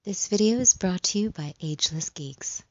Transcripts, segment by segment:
This video is brought to you by Ageless Geeks.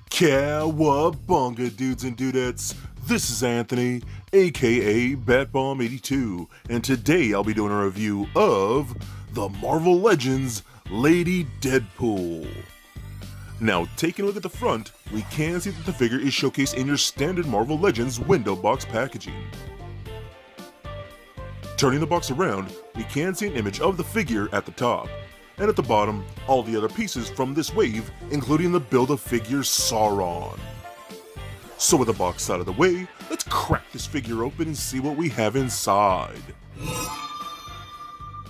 Cowabunga, dudes and dudettes. This is Anthony, aka Batbomb82, and today I'll be doing a review of the Marvel Legends Lady Deadpool. Now, taking a look at the front, we can see that the figure is showcased in your standard Marvel Legends window box packaging. Turning the box around, we can see an image of the figure at the top, and at the bottom, all the other pieces from this wave, including the Build-A-Figure Sauron. So with the box out of the way, let's crack this figure open and see what we have inside.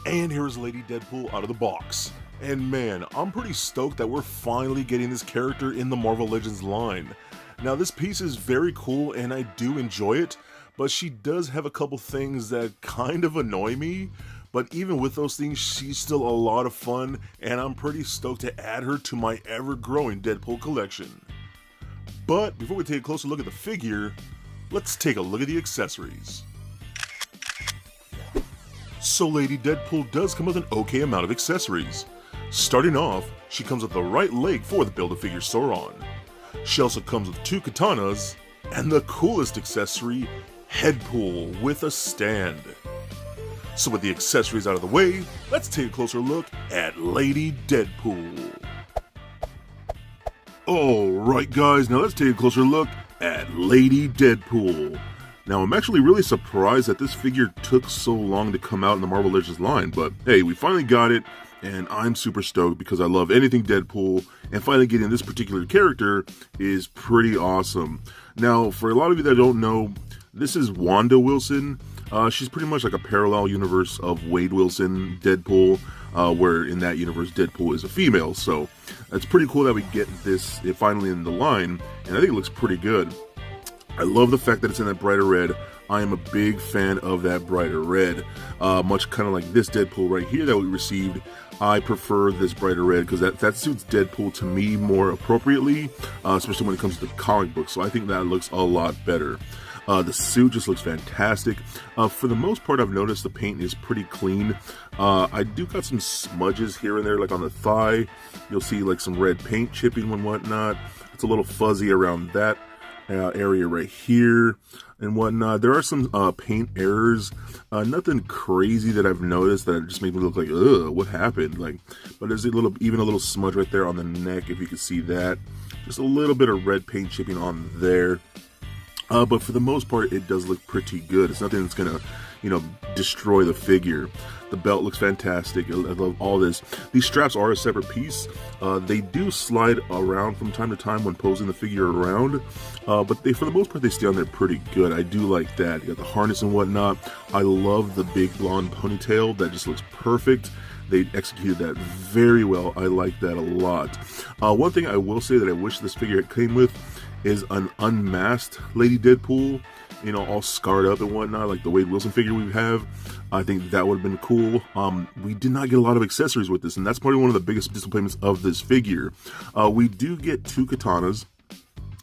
And here's Lady Deadpool out of the box. And man, I'm pretty stoked that we're finally getting this character in the Marvel Legends line. Now this piece is very cool and I do enjoy it, but she does have a couple things that kind of annoy me. But even with those things, she's still a lot of fun, and I'm pretty stoked to add her to my ever-growing Deadpool collection. But before we take a closer look at the figure, let's take a look at the accessories. So Lady Deadpool does come with an okay amount of accessories. Starting off, she comes with the right leg for the Build-A-Figure Sauron. She also comes with 2 katanas, and the coolest accessory, Headpool with a stand. So with the accessories out of the way, let's take a closer look at Lady Deadpool. Alright guys, now let's take a closer look at Lady Deadpool. Now I'm actually really surprised that this figure took so long to come out in the Marvel Legends line, but hey, we finally got it, and I'm super stoked because I love anything Deadpool, and finally getting this particular character is pretty awesome. Now, for a lot of you that don't know, this is Wanda Wilson. She's pretty much like a parallel universe of Wade Wilson, Deadpool, where in that universe Deadpool is a female. So it's pretty cool that we get this finally in the line, and I think it looks pretty good. I love the fact that it's in that brighter red. I am a big fan of that brighter red, much kind of like this Deadpool right here that we received. I prefer this brighter red because that suits Deadpool to me more appropriately, especially when it comes to the comic book. So I think that looks a lot better. The suit just looks fantastic. For the most part, I've noticed the paint is pretty clean. I do got some smudges here and there, like on the thigh. You'll see like some red paint chipping and whatnot. It's a little fuzzy around that area right here and whatnot. There are some paint errors. Nothing crazy that I've noticed that just made me look like, ugh, what happened? But there's even a little smudge right there on the neck, if you can see that. Just a little bit of red paint chipping on there. But for the most part, it does look pretty good. It's nothing that's gonna, destroy the figure. The belt looks fantastic. I love all this. These straps are a separate piece. They do slide around from time to time when posing the figure around, but for the most part, they stay on there pretty good. I do like that. You got the harness and whatnot. I love the big blonde ponytail. That just looks perfect. They executed that very well. I like that a lot. One thing I will say that I wish this figure came with is an unmasked Lady Deadpool, all scarred up and whatnot, like the Wade Wilson figure we have. I think that would have been cool. We did not get a lot of accessories with this, and that's probably one of the biggest disappointments of this figure. We do get 2 katanas.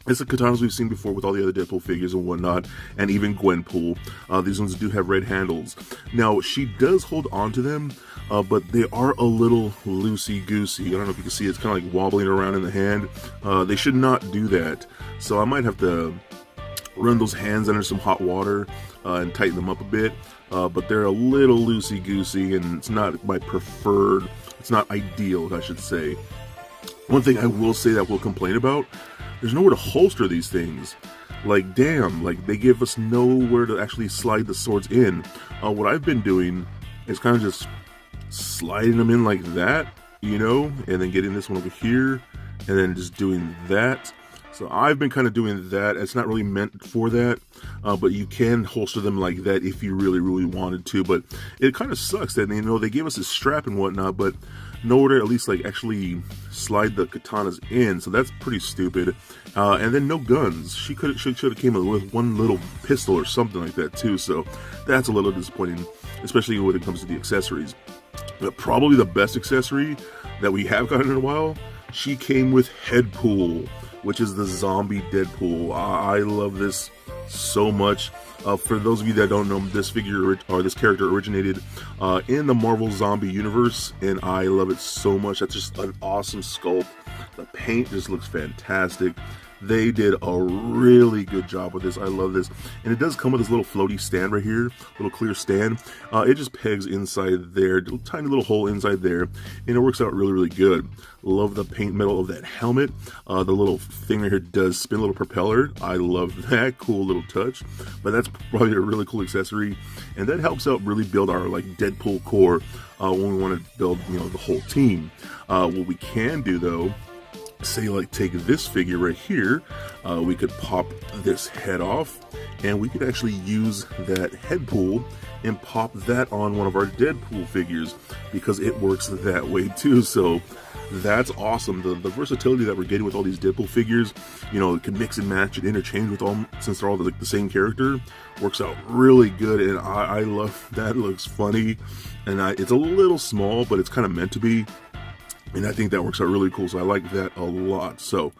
It's the katanas we've seen before with all the other Deadpool figures and whatnot, and even Gwenpool. These ones do have red handles. Now, she does hold on to them, but they are a little loosey-goosey. I don't know if you can see, it's kind of like wobbling around in the hand. They should not do that. So I might have to run those hands under some hot water and tighten them up a bit. But they're a little loosey-goosey, and it's not my preferred, it's not ideal, I should say. One thing I will say that we'll complain about, there's nowhere to holster these things. Like, damn, they give us nowhere to actually slide the swords in. What I've been doing is kind of just sliding them in like that, and then getting this one over here, and then just doing that. So I've been kind of doing that. It's not really meant for that, but you can holster them like that if you really, really wanted to. But it kind of sucks that, they gave us a strap and whatnot, but nowhere to at least like actually slide the katanas in, so that's pretty stupid. And then no guns. She should have came with one little pistol or something like that too, so that's a little disappointing, especially when it comes to the accessories. But probably the best accessory that we have gotten in a while, she came with Deadpool, which is the zombie Deadpool. I love this so much. For those of you that don't know, this figure or this character originated in the Marvel Zombie universe, and I love it so much. That's just an awesome sculpt. The paint just looks fantastic. They did a really good job with this. I love this. And it does come with this little floaty stand right here, little clear stand. It just pegs inside there, tiny little hole inside there, and it works out really, really good. Love the paint metal of that helmet. The little thing right here does spin, a little propeller. I love that cool little touch. But that's probably a really cool accessory, and that helps out really build our like Deadpool core when we want to build, you know, the whole team. What we can do though, say like take this figure right here, we could pop this head off, and we could actually use that Deadpool and pop that on one of our Deadpool figures, because it works that way too. So that's awesome. The versatility that we're getting with all these Deadpool figures, you know, it can mix and match and interchange with all, since they're all like the same character, works out really good. And I love that. It looks funny, and it's a little small, but it's kind of meant to be. And I think that works out really cool, so I like that a lot. So,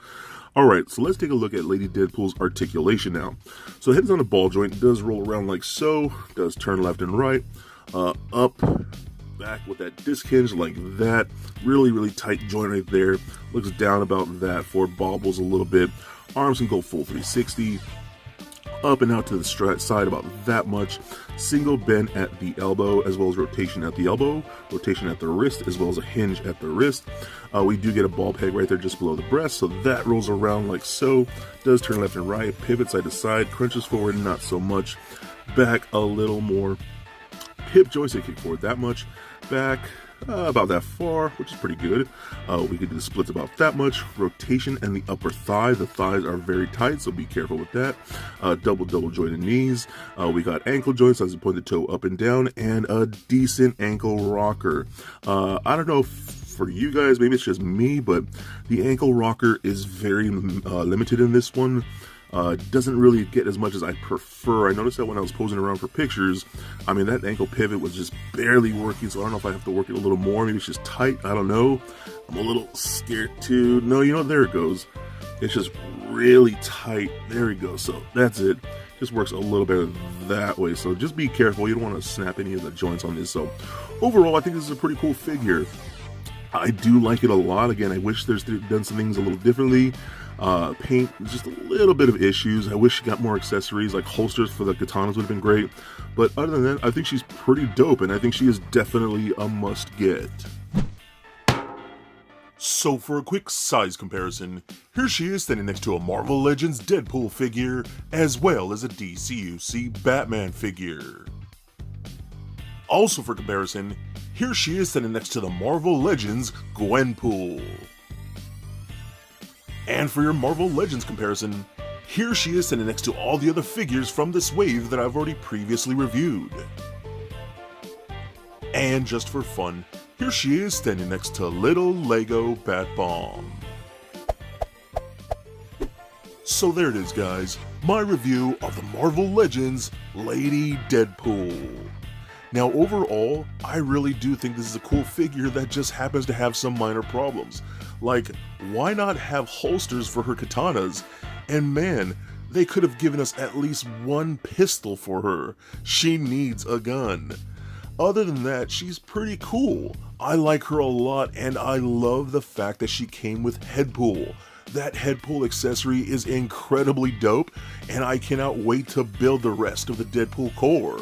alright, so let's take a look at Lady Deadpool's articulation now. So head's on a ball joint, does roll around like so, does turn left and right, up, back with that disc hinge like that. Really, really tight joint right there. Looks down about that for bobbles a little bit. Arms can go full 360. Up and out to the side about that much. Single bend at the elbow, as well as rotation at the elbow, rotation at the wrist, as well as a hinge at the wrist. We do get a ball peg right there just below the breast, so that rolls around like so. Does turn left and right, pivot side to side, crunches forward not so much, back a little more. Hip joystick kick forward that much, back about that far, which is pretty good. We could do the splits about that much. Rotation and the upper thigh. The thighs are very tight, so be careful with that. Double jointed knees. We got ankle joints as a pointed toe up and down, and a decent ankle rocker. I don't know if for you guys, maybe it's just me, but the ankle rocker is very limited in this one. Doesn't really get as much as I prefer. I noticed that when I was posing around for pictures, I mean, that ankle pivot was just barely working, so I don't know if I have to work it a little more. Maybe it's just tight. I don't know. I'm a little scared too. No, you know, there it goes. It's just really tight. There we go. So that's it. Just works a little better that way. So just be careful. You don't want to snap any of the joints on this. So overall, I think this is a pretty cool figure. I do like it a lot. Again, I wish there's done some things a little differently. Paint, just a little bit of issues. I wish she got more accessories, like holsters for the katanas would have been great. But other than that, I think she's pretty dope, and I think she is definitely a must-get. So for a quick size comparison, here she is standing next to a Marvel Legends Deadpool figure, as well as a DCUC Batman figure. Also for comparison, here she is standing next to the Marvel Legends Gwenpool. And for your Marvel Legends comparison, here she is standing next to all the other figures from this wave that I've already previously reviewed. And just for fun, here she is standing next to little Lego Bat Bomb. So there it is, guys, my review of the Marvel Legends Lady Deadpool. Now overall, I really do think this is a cool figure that just happens to have some minor problems. Like, why not have holsters for her katanas? And man, they could have given us at least one pistol for her. She needs a gun. Other than that, she's pretty cool. I like her a lot, and I love the fact that she came with Deadpool. That Deadpool accessory is incredibly dope, and I cannot wait to build the rest of the Deadpool core.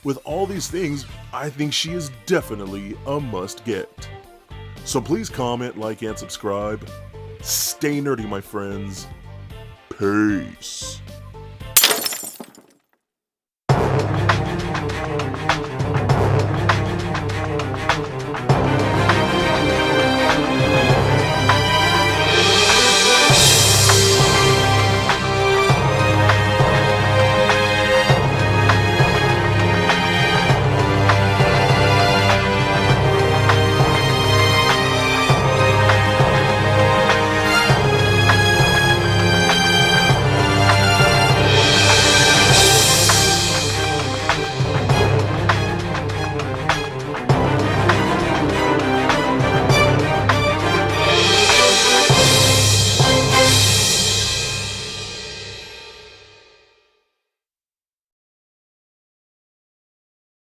With all these things, I think she is definitely a must-get. So please comment, like, and subscribe. Stay nerdy, my friends. Peace.